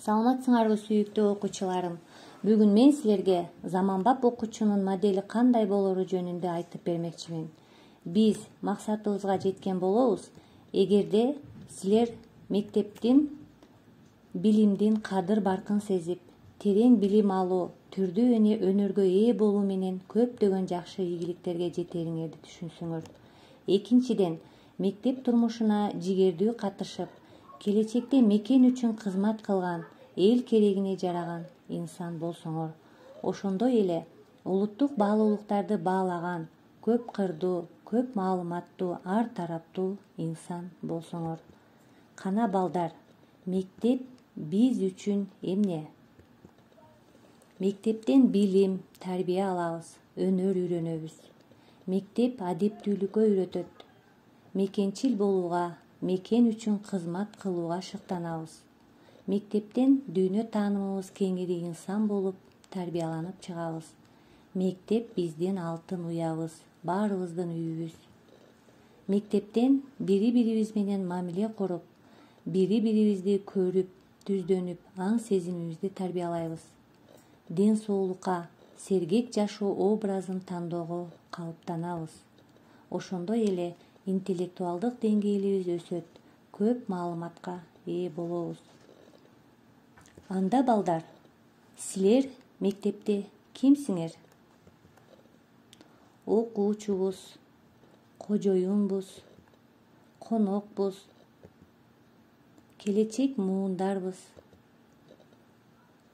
Саламатсыңарбы сүйүктүү окуучуларым. Бүгүн мен силерге заманбап окуучунун модели кандай болору жөнүндө айтып бермекчимин. Биз максатыбызга жеткен болобуз эгерде силер мектептин билимдин кадыр баркын сезип, терең билим алуу, түрдүү өнөргө ээ болуу менен көптөгөн жакшы ийгиликтерге жетериңерди түшүнсөңөр. Экинчиден, мектеп турмушуна жигердүү катышып, келечекте мекен үчүн кызмат кылган, эл керегине жараган инсан болсоңор. Ошондой эле улуттук баалуулуктарды баалаган, көп кырдуу, көп маалыматтуу, ар тараптуу инсан болсоңор. Кана балдар, мектеп биз үчүн эмне? Мектептен билим, тарбия алабыз, өнөр үйрөнөбүз. Мектеп адептүүлүккө үйрөтөт. Мекенчил болууга, мекен үчүн кызмат кылууга шыктанабыз. Мектептен дүйнө таанымыбыз кеңири инсан болуп, тарбияланып чыгабыз. Мектеп биздин алтын уябыз, баарыбыздын үйүбүз. Мектептен бири-бирибиз менен мамиле куруп, бири-бирибизди көрүп, түздөнүп, аң сезимибизди тарбиялайбыз. Ден соолукка, сергек жашоо образын тандоого калыптанабыз. Ошондой эле интеллектуалдык деңгээлибиз өсөт, көп маалыматка ээ болобуз. Анда балдар, силер мектепте кимсиңер? Окуучубуз, кожоюнбуз, конокпуз, келечек муундарбыз,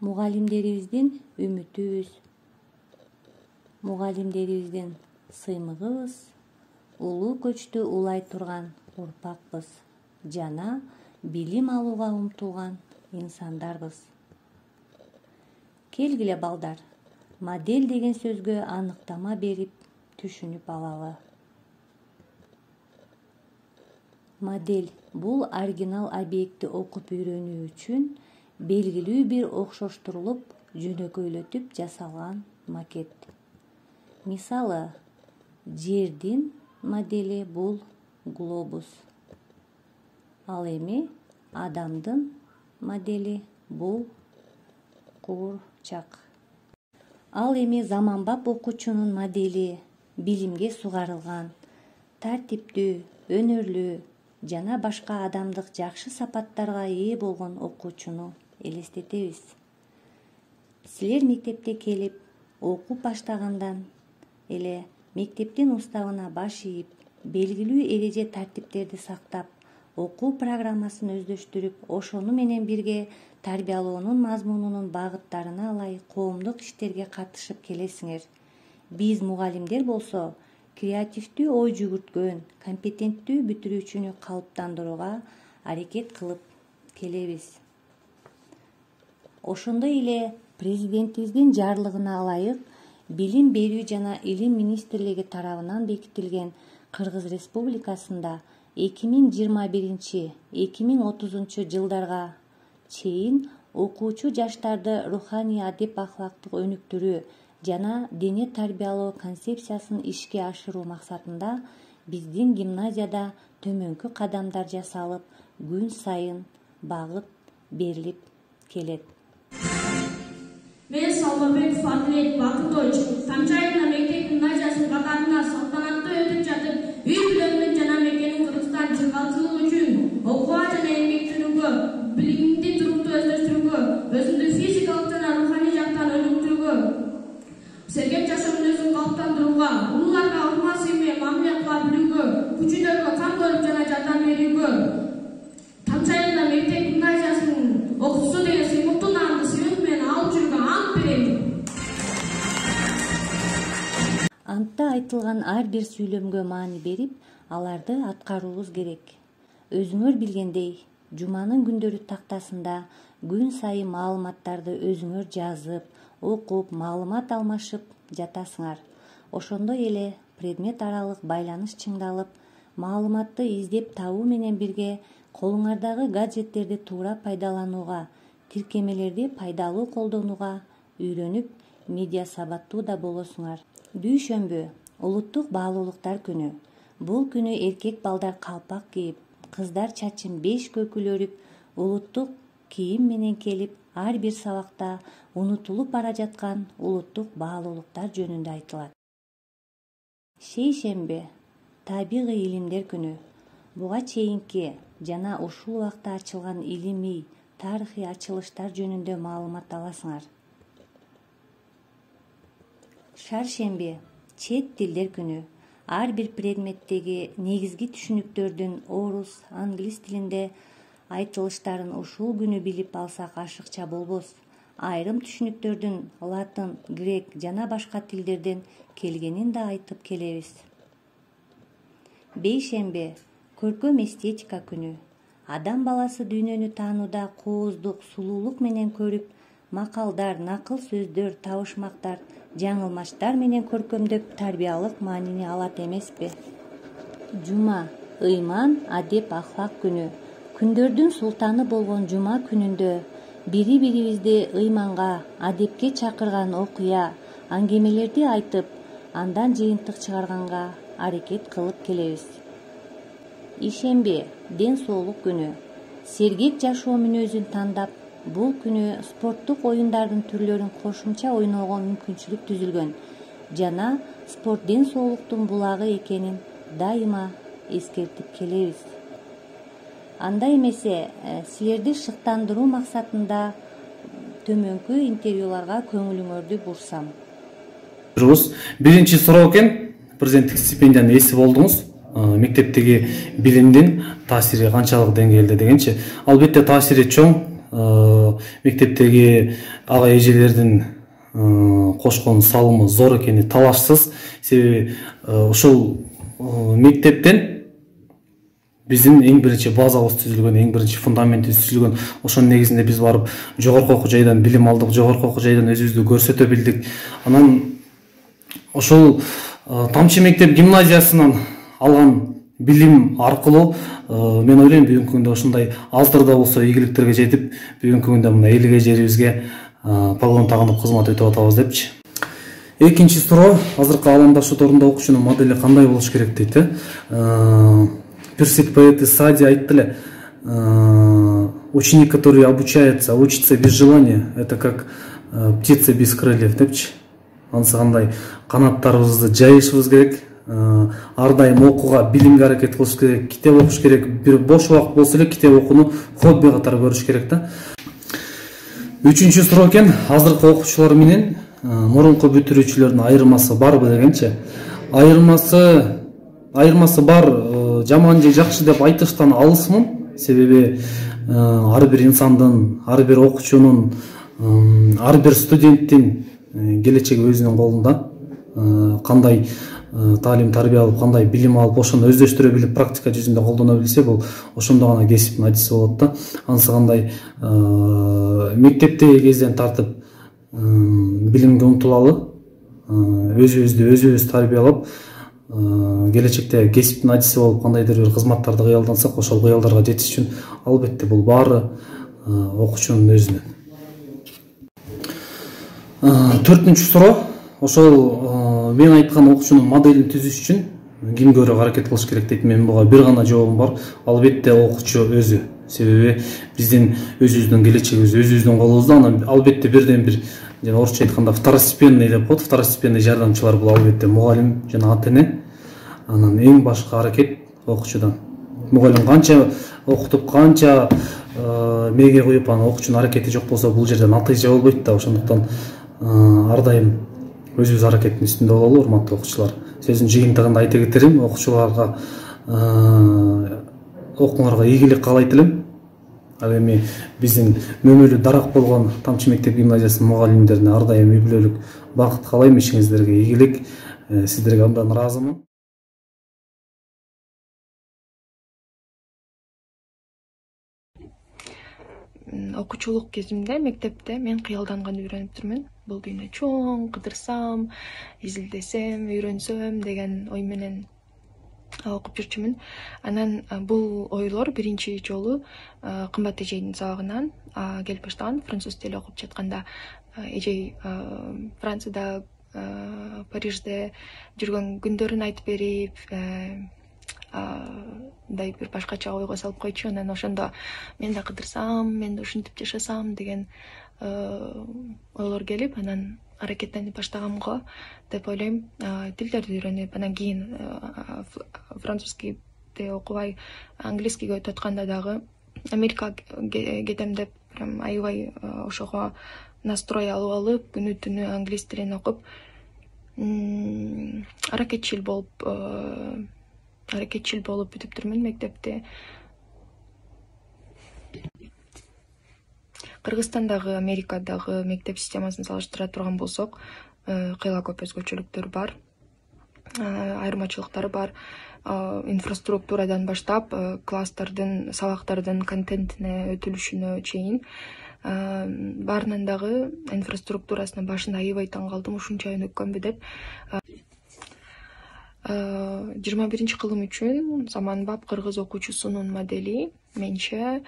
мугалимдерибиздин үмүтүбүз, мугалимдерибиздин сыймыгыбыз, улуу көчтү улай турган урпакпыз жана билим алууга умтулган инсандарбыз. Келгиле балдар, модель деген сөзгө аныктама берип түшүнүп алалы. Модель бул оригинал объектти окуп үйрөнүү үчүн белгилүү бир окшоштурулуп, жөнөкөйлөтүп жасалган макет. Мисалы, жердин модели бул глобус. Ал эми адамдын модели бул куурчак. Ал эми заманбап окуучунун модели билимге сугарылган, тартиптүү, өнөрлүү жана башка адамдык жакшы сапаттарга ээ болгон окуучуну элестетебиз. Силер мектепте келип, окуп баштагандан эле мектептин уставына баш ийип, белгилүү эреже тартиптерди сактап, окуу программасын өздөштүрүп, ошону менен бирге тарбиялоонун мазмунунун багыттарына ылай коомдук иштерге катышып келесиңер. Биз мугалимдер болсо, креативдүү ой жүгүрткөн, компетенттүү бүтүрүүчүнү калыптандырууга аракет кылып келебиз. Ошондой эле президентибиздин жарлыгына ылайык Билим берүү жана илим министрлиги тарабынан бекитилген Кыргыз Республикасында 2021-2030 жылдарга чейин окуучу жаштарды руханий адеп ахлактык өнүктүрүү жана дене тарбиялоо концепциясын ишке ашыруу максатында биздин гимназияда төмөнкү кадамдар жасалып, күн сайын багыт берилип келет. Мен Салмабеков Адилет Бакытович Тамчы айылына мектеп гимназиясынын катарында салтанаттуу өтүп жатып, үй бүлөмдүн жана мекенин Кыргызстан чыргалчылыгы үчүн окууга жана эмгектенүүгө, билимди туруктуу өздөштүрүүгө, өзүмдү физикалык жана руханий жактан өнүктүрүүгө, сергек жашоо мүнөзүн калыптандырууга, улууларга урман-сый менен мамиле кыла билүүгө, күчүнөргө кам көрүп жана жардам берүүгө, Тамчы айылына мектеп гимназиясынын окуучусу деген сыймыктуу наамды сыймык менен алып жүрүүгө ант берем. Антта айтылган ар бир сүйлөмгө маани берип, аларды аткаруубуз керек. Өзүңөр билгендей, жуманын күндөрү тактасында күн сайын маалыматтарды өзүңөр жазып, окуп, маалымат алмашып жатасыңар. Ошондой эле предмет аралык байланыш чыңдалып, маалыматты издеп табуу менен бирге колуңардагы гаджеттерди туура пайдаланууга, тиркемелерди пайдалуу колдонууга үйрөнүп, медиа сабаттуу да болосуңар. Дүйшөмбү улуттук баалуулуктар күнү. Бул күнү эркек балдар калпак кийип, кыздар чачын 5 көкүл өрүп, улуттук кийим менен келип, ар бир сабакта унутулуп бара жаткан улуттук баалуулуктар жөнүндө айтылат. Шейшемби табигый илимдер күнү. Буга чейинки жана ушул убакта ачылган илимий, тарыхый ачылыштар жөнүндө маалымат аласыңар. Шаршемби чет тилдер күнү. Ар бир предметтеги негизги түшүнүктөрдүн орус, англис тилинде айтылыштарын ушул күнү билип алсак ашыкча болбос. Айрым түшүнүктөрдүн латын, грек жана башка тилдерден келгенин да айтып келебиз. Бейшемби көркөм эстетика күнү. Адам баласы дүйнөнү таанууда кооздук, сулуулук менен көрүп, макалдар, накыл сөздөр, табышмактар, жаңылмаштар менен көркөмдөп тарбиялык маанини алат эмеспи? Жума ыйман, адеп, ахлак күнү. Күндөрдүн султаны болгон жума күнүндө бири-бирибизди ыйманга, адепке чакырган окуя, аңгемелерди айтып, андан жыйынтык чыгарганга аракет кылып келебиз. Ишемби ден соолук күнү. Сергек жашоо мүнөзүн тандап, бул күнү спорттук оюндардын түрлөрүн кошумча ойноого мүмкүнчүлүк түзүлгөн жана спорт ден соолуктун булагы экенин дайыма эскертип келебиз. Андай эмесе, силерди шыктандыруу максатында төмөнкү интервьюларга көңүлүңөрдү бурсам. Биринчи суроо экен, президенттик стипендияны эсип болдуңуз. Мектептеги билимдин таасири канчалык деңгээлде дегенчи. Албетте таасири чоң. Мектептеги ага эжелердин кошкон салымы зор экени талашсыз. Себеби ушул мектептен биздин эң биринчи базабыз түзүлгөн, эң биринчи фундаментибиз түзүлгөн. Ошонун негизинде биз барып жогорку окуу жайдан билим алдык, жогорку окуу жайдан өзүбүздү көрсөтө билдик. Анан ошол Тамчы мектеп гимназиясынан алган билим аркылуу мен ойлойм бүгүнкү күндө ушундай аздыр да болсо ийгиликтерге жетип, бүгүнкү күндө мына элге жерибизге погон тагынып кызмат өтүп атабыз депчи. Экинчи суроо, азыркы ааламда шоторунда окуучунун модели кандай болуш керек дейт. Персик поэт Саади айтты эле, ученик, который обучается, учится без желания, это как птица без крыльев депчи. Анысы кандай канаттарыбызды жайышыбыз керек, ар дайым окууга, билимге аракет кылыш керек, китеп окуш керек, бир бош убакыт болсо эле китеп окууну хобби катары көрүш керек да. Үчүнчү суроо экен, азыркы окуучулар менен мурунку бүтүрүүчүлөрдүн айырмасы барбы дегенчи. Айырмасы бар, жаман же жакшы деп айтыштан алысмын. Себеби ар бир инсандын, ар бир окуучунун, ар бир студенттин келечеги өзүнүн колунда. Кандай таалим тарбия алып, кандай билим алып, ошону өздөштүрө билип, практика жүзүндө колдоно билсе, бул ошондо гана кесиптин адиси болот да. Анысы кандай мектептеги кезден тартып билимге умтулалы, өзүбүздү тарбиялап, келечекте кесиптин адиси болуп кандайдыр бир кызматтарды кыялдансак, ошол кыялдарга жетиш үчүн албетте бул баары окуучунун өзүнөн. Төртүнчү суроо, ошол мен айткан окуучунун моделин түзүш үчүн ким көбүрөөк аракет кылыш керек дейт. Мен буга бир гана жообум бар. Албетте окуучу өзү. Себеби биздин өзүбүздүн келечегибиз өзүбүздүн колубузда. Анан албетте бирден бир, жана орусча айтканда второстепенный деп коет. Второстепенный жардамчылар бул албетте мугалим жана ата-эне. Анан эң башкы аракет окуучудан. Мугалим канча окутуп, канча мээге коюп, анан окуучунун аракети жок болсо, бул жерде натыйжа болбойт да. Ошондуктан ар дайым өзүбүз аракеттин үстүндө бололу, урматтуу окуучулар. Сөзүн жыйынтыгында айта кетерим, окуучуларга окууңарга ийгилик каалайт элем. Ал эми биздин мөмөлү дарак болгон Тамчы мектеп гимназиясынын мугалимдерине ар дайым үй бүлөлүк бакыт каалайм, ишиңиздерге ийгилик. Сиздерге абдан ыраазымын. Окуучулук кезимде мектепте мен кыялданганды үйрөнүп жүрмүн. бул дүйнө чоң, кыдырсам, изилдесем, үйрөнсөм деген ой менен окуп жүрчүмүн. Анан бул ойлор биринчи жолу кымбат эжейдин сабагынан келип баштаган. Француз тили окуп жатканда эжей Францияда, Парижде жүргөн күндөрүн айтып берип, мындай бир башкача ойго салып койчу. Анан ошондо мен да кыдырсам, мен да ушинтип жашасам деген ойлор келип, анан аракеттенип баштагам го деп ойлойм. Тилдерди үйрөнүп, анан кийин французский окубай английскийге өтүп атканда дагы Америкага кетем деп прям аябай ошого настрой алып, күнү түнү англис тилин окуп, аракетчил болуп бүтүптүрмүн мектепти. Кыргызстандагы, Америкадагы мектеп системасын салыштыра турган болсок, кыйла көп өзгөчөлүктөр бар, айырмачылыктары бар. Инфраструктурадан баштап, класстардын, сабактардын контентине өтүлүшүнө чейин. Баарынан дагы инфраструктурасына башында аябай таң калдым, ушунча өнүккөнбү деп. 21-кылым үчүн заманбап кыргыз окуучусунун модели менимче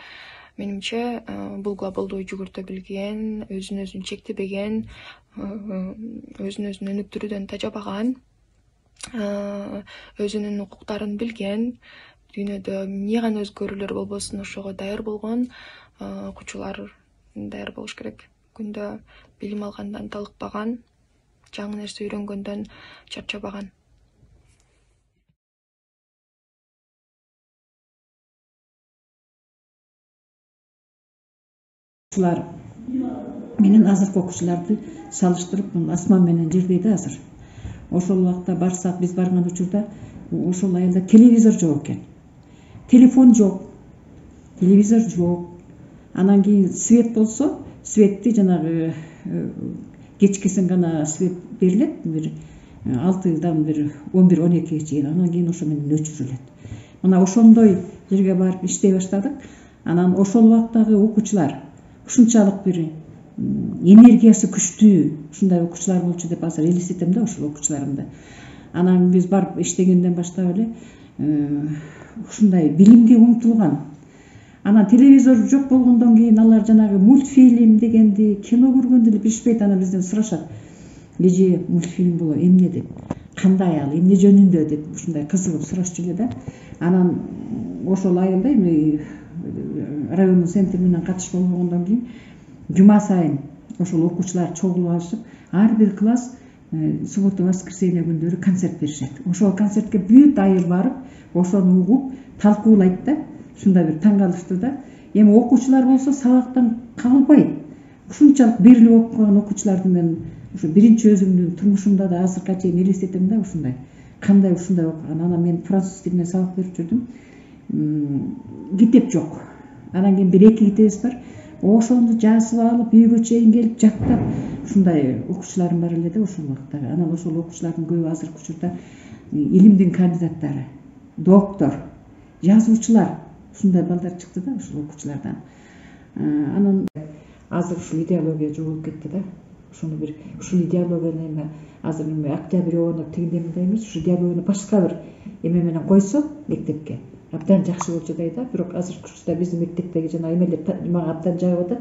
бул глобалдуу жүгүртө билген, өзүн чектебеген, өзүн өнүктүрүүдөн тажабаган, өзүнүн укуктарын билген, дүйнөдө эмне гана өзгөрүүлөр болбосун ошого даяр болгон окуучулар даяр болуш керек. Күндө билим алгандан талыкпаган, жаңы нерсе үйрөнгөндөн чарчабаган. Менен азыркы окуучуларды салыштырып, асман менен жердей да азыр. Ошол убакта барсак, биз барган учурда ошол айылда телевизор жок экен. Телефон жок, телевизор жок. Анан кийин свет болсо, светти жанагы кечкесин гана свет берилет, бир 6-дан бир 11-12-ге чейин. Анан кийин ошо менен өчүрүлөт. Мына ошондой жерге барып иштей баштадык. Анан ошол убактагы окуучулар ушунчалык бир энергиясы күчтүү, ушундай окуучулар болчу деп азыр элестетем да ошол окуучуларымды. Анан биз барып иштегенден баштап эле ушундай билимге умтулган. Анан телевизор жок болгондон кийин алар жанагы мультфильм дегенди, кино көргөндү эле билишпейт. Анан бизден сурашат: "Эже, мультфильм бул эмне?" деп. "Кандай ал, эмне жөнүндө?" деп ушундай кызыгып сурашчу эле да. Анан ошол айылда райондун центри менен катыш болгондон кийин жума сайын ошол окуучулар чогулуп алышып, ар бир класс суббота, воскресенье күндөрү концерт беришет. Ошол концертке бүт айыл барып, ошону угуп, талкуулайт да. Ушундай бир таң калыштуу да. Эми окуучулар болсо сабактан кагылбайт. Ушунчалык берилип окуган окуучуларды мен ушу биринчи өзүмдүн турмушумда да азыркыга чейин элестетем да ушундай. Кандай ушундай окуган. Анан мен француз тилинен сабак берип жүрдүм. Китеп жок. Анан кийин бир 2 китебиз бар. Ошону жазып алып, үйгө чейин келип жаттап, ушундай окуучуларым бар эле да ошол убакта. Анан ошол окуучулардын көбү азыркы учурда илимдин кандидаттары, доктор, жазуучулар, ушундай балдар чыкты да ошол окуучулардан. Анан азыр ушул идеология жоголуп кетти да. Ошону бир ушул идеологияны эми азыр Октябрёну тигиндей мындай эмес, ушул идеологияны башка бир эме менен койсо мектепке абдан жакшы болчу да. Бирок азыркы учурда биздин мектептеги жана эмелер мага абдан жагып атат.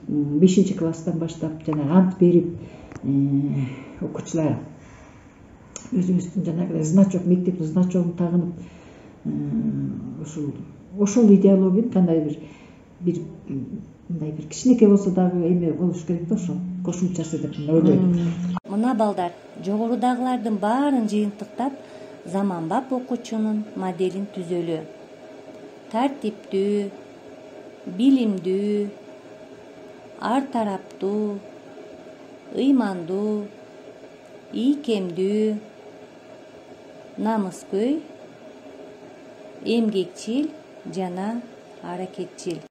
5-класстан баштап жана ант берип окуучулар өзүбүздүн жанагы значок, мектептин значогун тагынып ошол идеология кандай бир мындай бир кичинекей болсо дагы эме болуш керек да, ошол кошумчасы деп ойлойм. Мына балдар, жогорудагылардын баарын жыйынтыктап, заманбап окуучунун моделин түзөлү. Тартиптүү, билимдүү, ар тараптуу, ыймандуу, ийкемдүү, намыскөй, эмгекчил жана аракетчил.